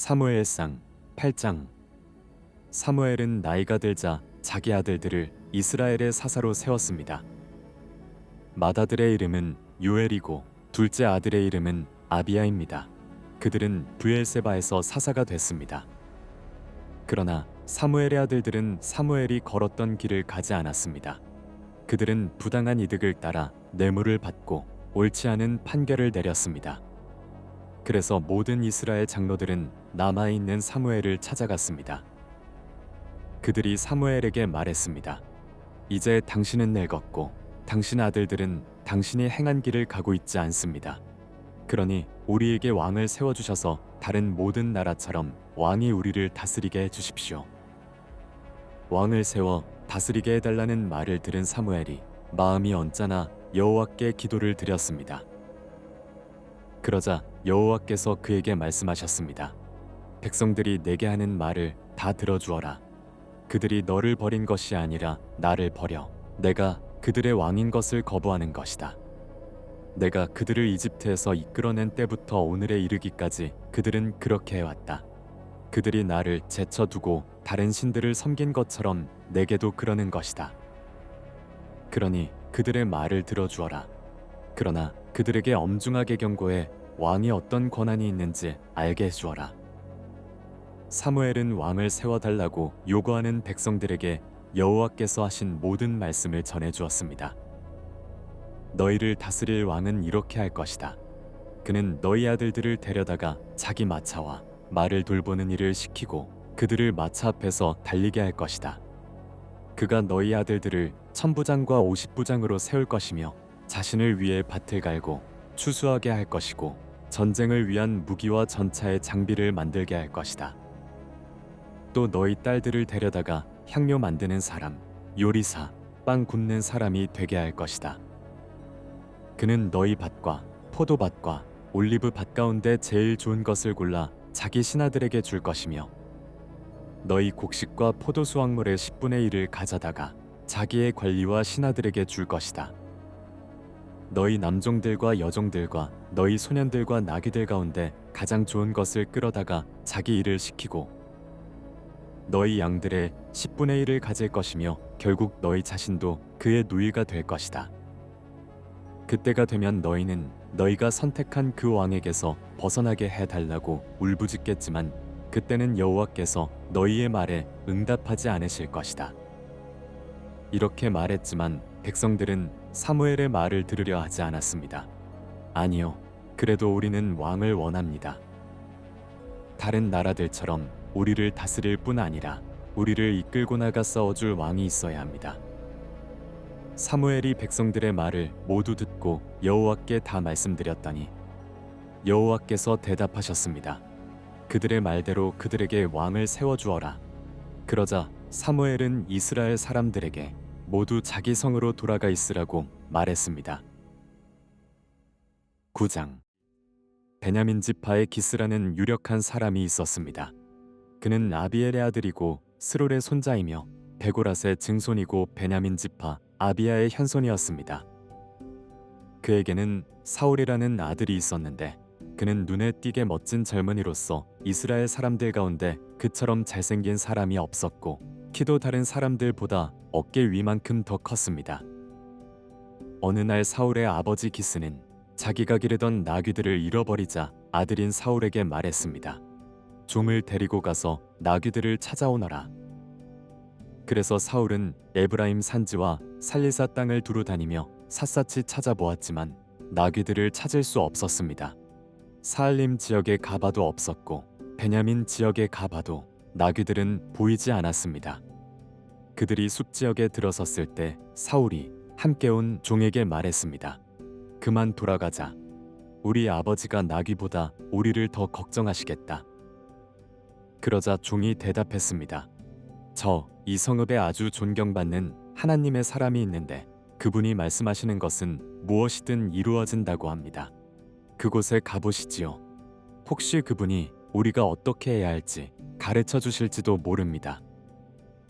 사무엘상 8장. 사무엘은 나이가 들자 자기 아들들을 이스라엘의 사사로 세웠습니다. 맏아들의 이름은 요엘이고 둘째 아들의 이름은 아비야입니다. 그들은 브엘세바에서 사사가 됐습니다. 그러나 사무엘의 아들들은 사무엘이 걸었던 길을 가지 않았습니다. 그들은 부당한 이득을 따라 뇌물을 받고 옳지 않은 판결을 내렸습니다. 그래서 모든 이스라엘 장로들은 남아있는 사무엘을 찾아갔습니다. 그들이 사무엘에게 말했습니다. 이제 당신은 늙었고 당신 아들들은 당신이 행한 길을 가고 있지 않습니다. 그러니 우리에게 왕을 세워주셔서 다른 모든 나라처럼 왕이 우리를 다스리게 해주십시오. 왕을 세워 다스리게 해달라는 말을 들은 사무엘이 마음이 언짢아 여호와께 기도를 드렸습니다. 그러자 여호와께서 그에게 말씀하셨습니다. 백성들이 내게 하는 말을 다 들어주어라. 그들이 너를 버린 것이 아니라 나를 버려 내가 그들의 왕인 것을 거부하는 것이다. 내가 그들을 이집트에서 이끌어낸 때부터 오늘에 이르기까지 그들은 그렇게 해왔다. 그들이 나를 제쳐두고 다른 신들을 섬긴 것처럼 내게도 그러는 것이다. 그러니 그들의 말을 들어주어라. 그러나 그들에게 엄중하게 경고해 왕이 어떤 권한이 있는지 알게 해주어라. 사무엘은 왕을 세워달라고 요구하는 백성들에게 여호와께서 하신 모든 말씀을 전해주었습니다. 너희를 다스릴 왕은 이렇게 할 것이다. 그는 너희 아들들을 데려다가 자기 마차와 말을 돌보는 일을 시키고 그들을 마차 앞에서 달리게 할 것이다. 그가 너희 아들들을 1000부장과 50부장으로 세울 것이며 자신을 위해 밭을 갈고 추수하게 할 것이고 전쟁을 위한 무기와 전차의 장비를 만들게 할 것이다. 또 너희 딸들을 데려다가 향료 만드는 사람, 요리사, 빵 굽는 사람이 되게 할 것이다. 그는 너희 밭과 포도밭과 올리브 밭 가운데 제일 좋은 것을 골라 자기 신하들에게 줄 것이며 너희 곡식과 포도 수확물의 10분의 1을 가져다가 자기의 관리와 신하들에게 줄 것이다. 너희 남종들과 여종들과 너희 소년들과 나귀들 가운데 가장 좋은 것을 끌어다가 자기 일을 시키고 너희 양들의 10분의 1을 가질 것이며 결국 너희 자신도 그의 누이가 될 것이다. 그때가 되면 너희는 너희가 선택한 그 왕에게서 벗어나게 해달라고 울부짖겠지만 그때는 여호와께서 너희의 말에 응답하지 않으실 것이다. 이렇게 말했지만 백성들은 사무엘의 말을 들으려 하지 않았습니다. 아니요, 그래도 우리는 왕을 원합니다. 다른 나라들처럼 우리를 다스릴 뿐 아니라 우리를 이끌고 나가 싸워줄 왕이 있어야 합니다. 사무엘이 백성들의 말을 모두 듣고 여호와께 다 말씀드렸더니 여호와께서 대답하셨습니다. 그들의 말대로 그들에게 왕을 세워주어라. 그러자 사무엘은 이스라엘 사람들에게 모두 자기 성으로 돌아가 있으라고 말했습니다. 9장. 베냐민 지파의 기스라는 유력한 사람이 있었습니다. 그는 아비엘의 아들이고 스롤의 손자이며 베고랏의 증손이고 베냐민 지파 아비야의 현손이었습니다. 그에게는 사울이라는 아들이 있었는데 그는 눈에 띄게 멋진 젊은이로서 이스라엘 사람들 가운데 그처럼 잘생긴 사람이 없었고 키도 다른 사람들보다 어깨 위만큼 더 컸습니다. 어느 날 사울의 아버지 기스는 자기가 기르던 나귀들을 잃어버리자 아들인 사울에게 말했습니다. 종을 데리고 가서 나귀들을 찾아오너라. 그래서 사울은 에브라임 산지와 살리사 땅을 두루 다니며 샅샅이 찾아보았지만 나귀들을 찾을 수 없었습니다. 사알림 지역에 가봐도 없었고 베냐민 지역에 가봐도 나귀들은 보이지 않았습니다. 그들이 숲 지역에 들어섰을 때 사울이 함께 온 종에게 말했습니다. 그만 돌아가자. 우리 아버지가 나귀보다 우리를 더 걱정하시겠다. 그러자 종이 대답했습니다. 이 성읍에 아주 존경받는 하나님의 사람이 있는데 그분이 말씀하시는 것은 무엇이든 이루어진다고 합니다. 그곳에 가보시지요. 혹시 그분이 우리가 어떻게 해야 할지 가르쳐 주실지도 모릅니다.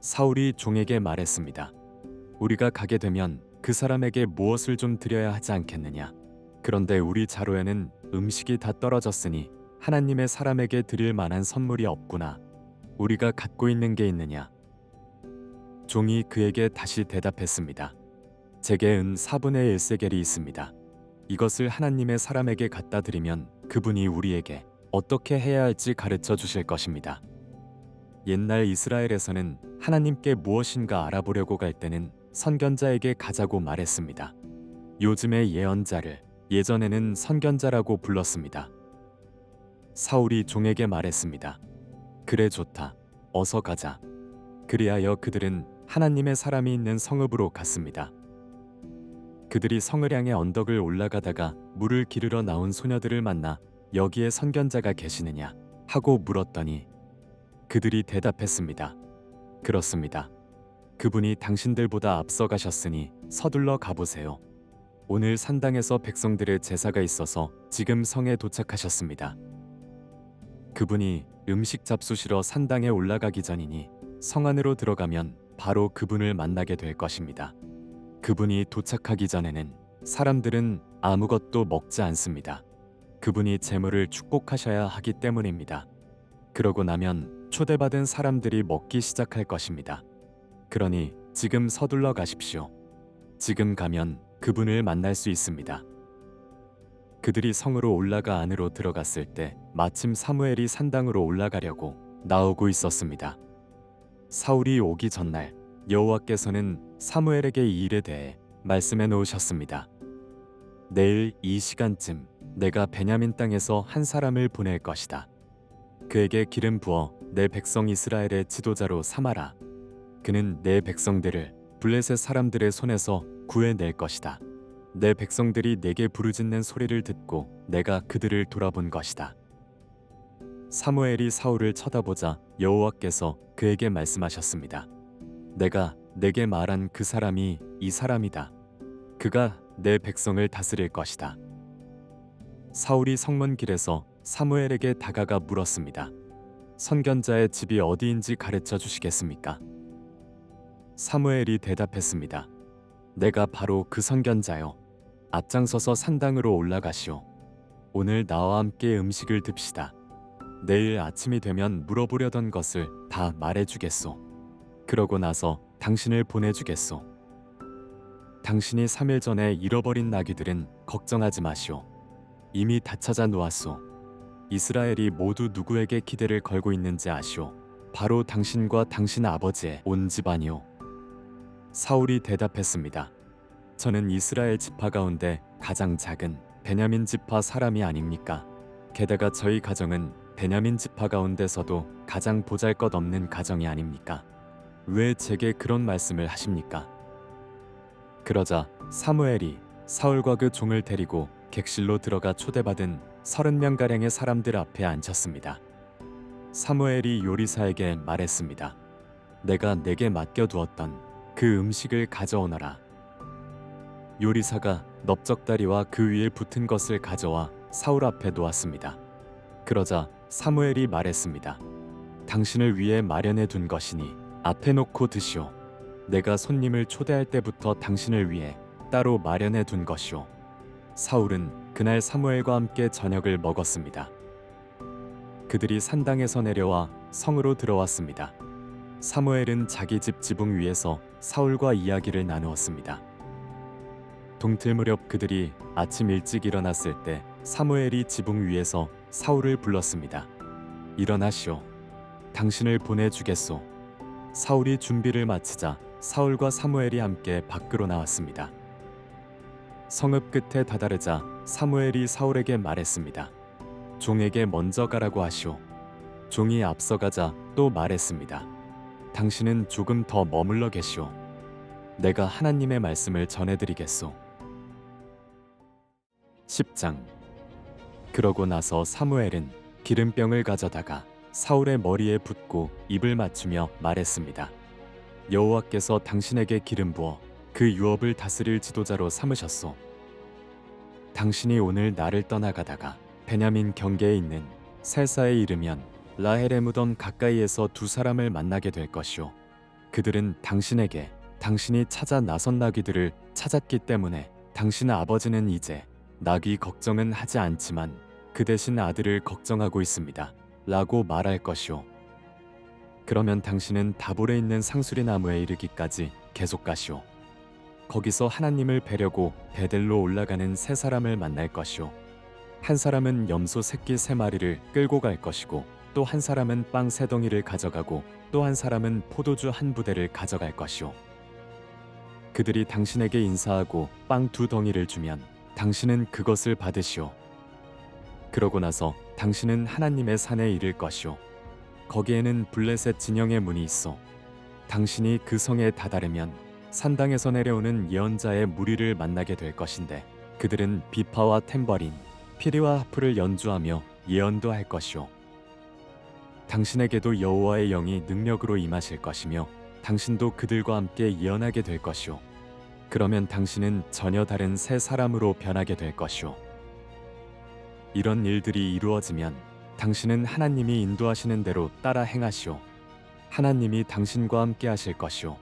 사울이 종에게 말했습니다. 우리가 가게 되면 그 사람에게 무엇을 좀 드려야 하지 않겠느냐. 그런데 우리 자루에는 음식이 다 떨어졌으니 하나님의 사람에게 드릴 만한 선물이 없구나. 우리가 갖고 있는 게 있느냐? 종이 그에게 다시 대답했습니다. 제게 은 4분의 1세겔이 있습니다. 이것을 하나님의 사람에게 갖다 드리면 그분이 우리에게 어떻게 해야 할지 가르쳐 주실 것입니다. 옛날 이스라엘에서는 하나님께 무엇인가 알아보려고 갈 때는 선견자에게 가자고 말했습니다. 요즘의 예언자를 예전에는 선견자라고 불렀습니다. 사울이 종에게 말했습니다. 그래 좋다. 어서 가자. 그리하여 그들은 하나님의 사람이 있는 성읍으로 갔습니다. 그들이 성을 향해 언덕을 올라가다가 물을 기르러 나온 소녀들을 만나 여기에 선견자가 계시느냐 하고 물었더니 그들이 대답했습니다. 그렇습니다. 그분이 당신들보다 앞서 가셨으니 서둘러 가보세요. 오늘 산당에서 백성들의 제사가 있어서 지금 성에 도착하셨습니다. 그분이 음식 잡수시러 산당에 올라가기 전이니 성 안으로 들어가면 바로 그분을 만나게 될 것입니다. 그분이 도착하기 전에는 사람들은 아무것도 먹지 않습니다. 그분이 제물을 축복하셔야 하기 때문입니다. 그러고 나면 초대받은 사람들이 먹기 시작할 것입니다. 그러니 지금 서둘러 가십시오. 지금 가면 그분을 만날 수 있습니다. 그들이 성으로 올라가 안으로 들어갔을 때 마침 사무엘이 산당으로 올라가려고 나오고 있었습니다. 사울이 오기 전날 여호와께서는 사무엘에게 이 일에 대해 말씀해 놓으셨습니다. 내일 이 시간쯤 내가 베냐민 땅에서 한 사람을 보낼 것이다. 그에게 기름 부어 내 백성 이스라엘의 지도자로 삼아라. 그는 내 백성들을 블레셋 사람들의 손에서 구해낼 것이다. 내 백성들이 내게 부르짖는 소리를 듣고 내가 그들을 돌아본 것이다. 사무엘이 사울을 쳐다보자 여호와께서 그에게 말씀하셨습니다. 내가 내게 말한 그 사람이 이 사람이다. 그가 내 백성을 다스릴 것이다. 사울이 성문 길에서 사무엘에게 다가가 물었습니다. 선견자의 집이 어디인지 가르쳐 주시겠습니까? 사무엘이 대답했습니다. 내가 바로 그 선견자요. 앞장서서 산당으로 올라가시오. 오늘 나와 함께 음식을 듭시다. 내일 아침이 되면 물어보려던 것을 다 말해주겠소. 그러고 나서 당신을 보내주겠소. 당신이 3일 전에 잃어버린 나귀들은 걱정하지 마시오. 이미 다 찾아 놓았소. 이스라엘이 모두 누구에게 기대를 걸고 있는지 아시오. 바로 당신과 당신 아버지의 온 집안이오. 사울이 대답했습니다. 저는 이스라엘 지파 가운데 가장 작은 베냐민 지파 사람이 아닙니까? 게다가 저희 가정은 베냐민 지파 가운데서도 가장 보잘것없는 가정이 아닙니까? 왜 제게 그런 말씀을 하십니까? 그러자 사무엘이 사울과 그 종을 데리고 객실로 들어가 초대받은 30명가량의 사람들 앞에 앉혔습니다. 사무엘이 요리사에게 말했습니다. 내가 내게 맡겨두었던 그 음식을 가져오너라. 요리사가 넓적다리와 그 위에 붙은 것을 가져와 사울 앞에 놓았습니다. 그러자 사무엘이 말했습니다. 당신을 위해 마련해 둔 것이니 앞에 놓고 드시오. 내가 손님을 초대할 때부터 당신을 위해 따로 마련해 둔 것이오. 사울은 그날 사무엘과 함께 저녁을 먹었습니다. 그들이 산당에서 내려와 성으로 들어왔습니다. 사무엘은 자기 집 지붕 위에서 사울과 이야기를 나누었습니다. 동틀 무렵 그들이 아침 일찍 일어났을 때 사무엘이 지붕 위에서 사울을 불렀습니다. 일어나시오. 당신을 보내주겠소. 사울이 준비를 마치자 사울과 사무엘이 함께 밖으로 나왔습니다. 성읍 끝에 다다르자 사무엘이 사울에게 말했습니다. 종에게 먼저 가라고 하시오. 종이 앞서가자 또 말했습니다. 당신은 조금 더 머물러 계시오. 내가 하나님의 말씀을 전해드리겠소. 10장. 그러고 나서 사무엘은 기름병을 가져다가 사울의 머리에 붓고 입을 맞추며 말했습니다. 여호와께서 당신에게 기름 부어 그 유업을 다스릴 지도자로 삼으셨소. 당신이 오늘 나를 떠나가다가 베냐민 경계에 있는 셀사에 이르면 라헬의 무덤 가까이에서 두 사람을 만나게 될 것이오. 그들은 당신에게 당신이 찾아 나선 나귀들을 찾았기 때문에 당신 아버지는 이제 나귀 걱정은 하지 않지만 그 대신 아들을 걱정하고 있습니다. 라고 말할 것이오. 그러면 당신은 다볼에 있는 상수리 나무에 이르기까지 계속 가시오. 거기서 하나님을 뵈려고 베델로 올라가는 세 사람을 만날 것이오. 한 사람은 염소 새끼 3마리를 끌고 갈 것이고 또 한 사람은 빵 3덩이를 가져가고 또 한 사람은 포도주 1부대를 가져갈 것이오. 그들이 당신에게 인사하고 빵 2덩이를 주면 당신은 그것을 받으시오. 그러고 나서 당신은 하나님의 산에 이를 것이오. 거기에는 블레셋 진영의 문이 있어. 당신이 그 성에 다다르면 산당에서 내려오는 예언자의 무리를 만나게 될 것인데 그들은 비파와 탬버린, 피리와 하프를 연주하며 예언도 할 것이오. 당신에게도 여호와의 영이 능력으로 임하실 것이며 당신도 그들과 함께 예언하게 될 것이오. 그러면 당신은 전혀 다른 새 사람으로 변하게 될 것이오. 이런 일들이 이루어지면 당신은 하나님이 인도하시는 대로 따라 행하시오. 하나님이 당신과 함께 하실 것이오.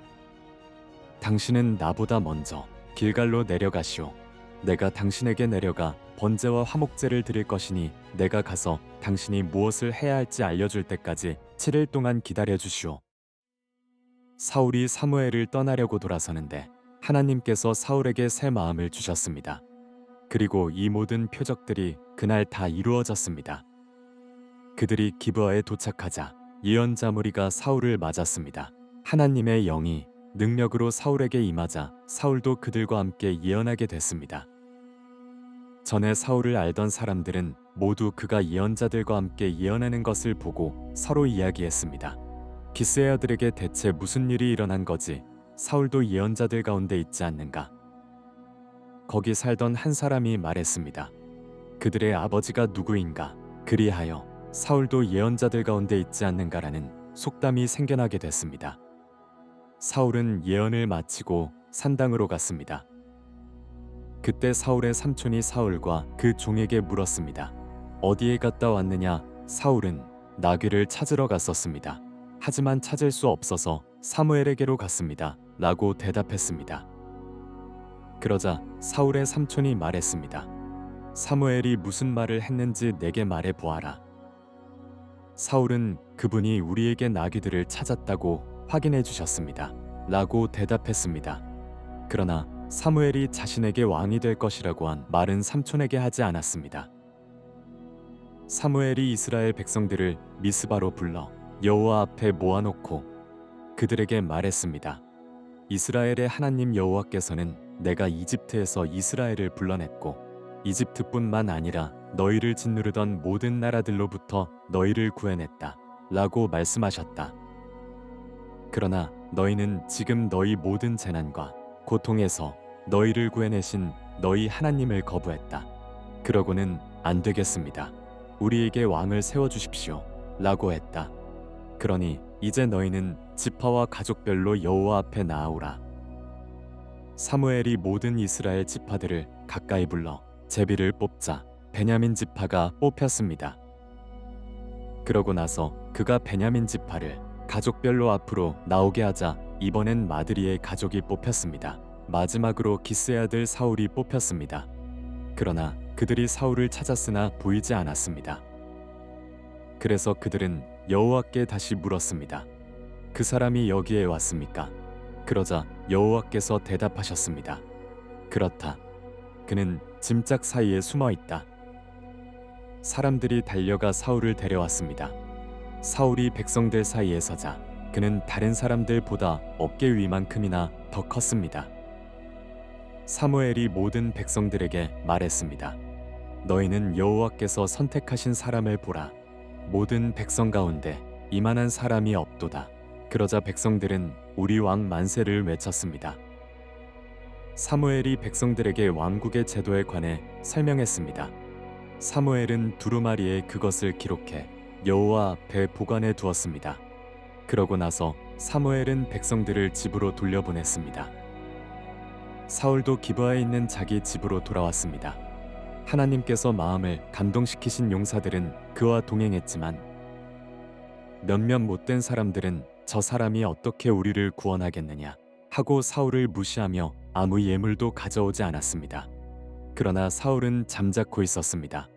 당신은 나보다 먼저 길갈로 내려가시오. 내가 당신에게 내려가 번제와 화목제를 드릴 것이니 내가 가서 당신이 무엇을 해야 할지 알려줄 때까지 7일 동안 기다려 주시오. 사울이 사무엘을 떠나려고 돌아서는데 하나님께서 사울에게 새 마음을 주셨습니다. 그리고 이 모든 표적들이 그날 다 이루어졌습니다. 그들이 기브아에 도착하자 예언자 무리가 사울을 맞았습니다. 하나님의 영이 능력으로 사울에게 임하자 사울도 그들과 함께 예언하게 됐습니다. 전에 사울을 알던 사람들은 모두 그가 예언자들과 함께 예언하는 것을 보고 서로 이야기했습니다. 기스에아들에게 대체 무슨 일이 일어난 거지? 사울도 예언자들 가운데 있지 않는가? 거기 살던 한 사람이 말했습니다. 그들의 아버지가 누구인가? 그리하여 사울도 예언자들 가운데 있지 않는가라는 속담이 생겨나게 됐습니다. 사울은 예언을 마치고 산당으로 갔습니다. 그때 사울의 삼촌이 사울과 그 종에게 물었습니다. 어디에 갔다 왔느냐? 사울은 나귀를 찾으러 갔었습니다. 하지만 찾을 수 없어서 사무엘에게로 갔습니다. 라고 대답했습니다. 그러자 사울의 삼촌이 말했습니다. 사무엘이 무슨 말을 했는지 내게 말해 보아라. 사울은 그분이 우리에게 나귀들을 찾았다고 확인해 주셨습니다. 라고 대답했습니다. 그러나 사무엘이 자신에게 왕이 될 것이라고 한 말은 삼촌에게 하지 않았습니다. 사무엘이 이스라엘 백성들을 미스바로 불러 여호와 앞에 모아놓고 그들에게 말했습니다. 이스라엘의 하나님 여호와께서는 내가 이집트에서 이스라엘을 불러냈고 이집트뿐만 아니라 너희를 짓누르던 모든 나라들로부터 너희를 구해냈다 라고 말씀하셨다. 그러나 너희는 지금 너희 모든 재난과 고통에서 너희를 구해내신 너희 하나님을 거부했다. 그러고는 안 되겠습니다. 우리에게 왕을 세워주십시오 라고 했다. 그러니 이제 너희는 지파와 가족별로 여호와 앞에 나아오라. 사무엘이 모든 이스라엘 지파들을 가까이 불러 제비를 뽑자 베냐민 지파가 뽑혔습니다. 그러고 나서 그가 베냐민 지파를 가족별로 앞으로 나오게 하자 이번엔 마드리의 가족이 뽑혔습니다. 마지막으로 기스의 아들 사울이 뽑혔습니다. 그러나 그들이 사울을 찾았으나 보이지 않았습니다. 그래서 그들은 여호와께 다시 물었습니다. 그 사람이 여기에 왔습니까? 그러자 여호와께서 대답하셨습니다. 그렇다. 그는 짐짝 사이에 숨어 있다. 사람들이 달려가 사울을 데려왔습니다. 사울이 백성들 사이에 서자 그는 다른 사람들보다 어깨 위만큼이나 더 컸습니다. 사무엘이 모든 백성들에게 말했습니다. 너희는 여호와께서 선택하신 사람을 보라. 모든 백성 가운데 이만한 사람이 없도다. 그러자 백성들은 우리 왕 만세를 외쳤습니다. 사무엘이 백성들에게 왕국의 제도에 관해 설명했습니다. 사무엘은 두루마리에 그것을 기록해 여호와 앞에 보관해 두었습니다. 그러고 나서 사무엘은 백성들을 집으로 돌려보냈습니다. 사울도 기브아에 있는 자기 집으로 돌아왔습니다. 하나님께서 마음을 감동시키신 용사들은 그와 동행했지만 몇몇 못된 사람들은 저 사람이 어떻게 우리를 구원하겠느냐 하고 사울을 무시하며 아무 예물도 가져오지 않았습니다. 그러나 사울은 잠자코 있었습니다.